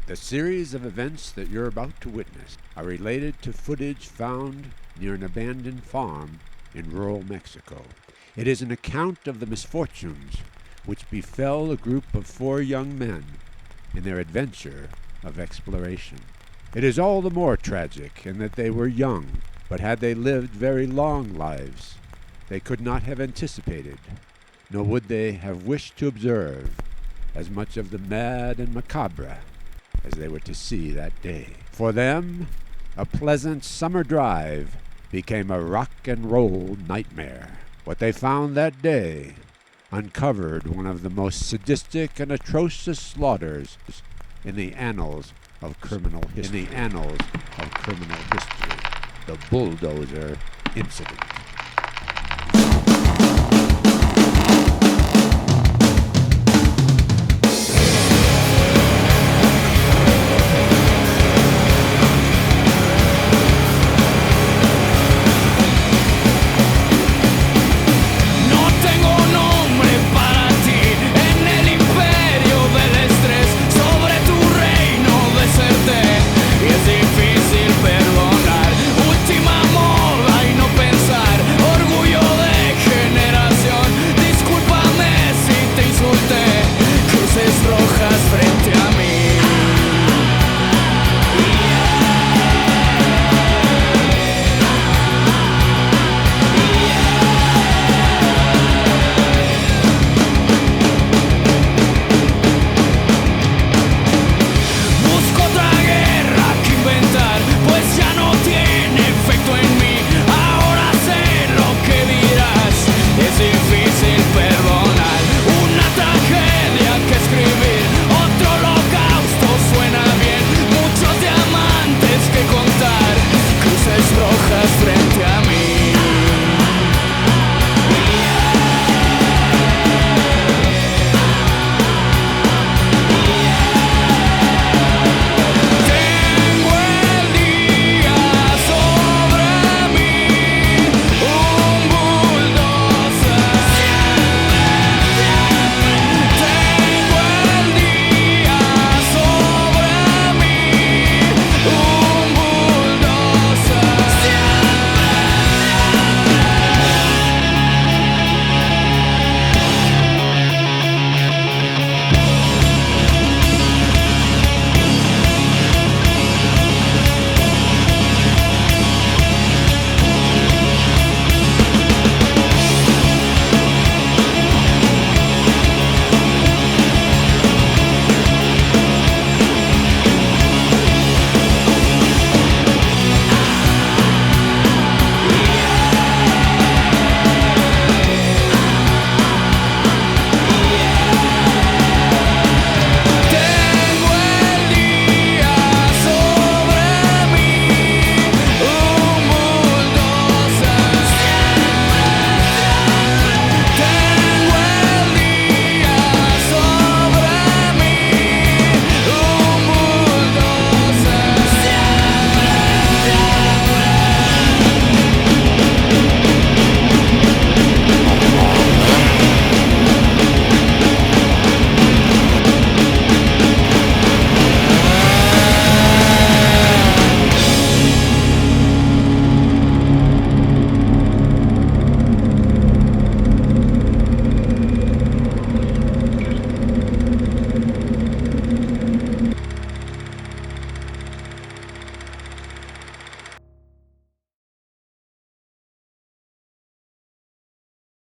The series of events that you're about to witness are related to footage found near an abandoned farm in rural Mexico. It is an account of the misfortunes which befell a group of 4 young men in their adventure of exploration. It is all the more tragic in that they were young, but had they lived very long lives, they could not have anticipated, nor would they have wished to observe, as much of the mad and macabre as they were to see that day. For them, a pleasant summer drive became a rock and roll nightmare. What they found that day uncovered one of the most sadistic and atrocious slaughters in the annals of criminal history. The Bulldozer Incident.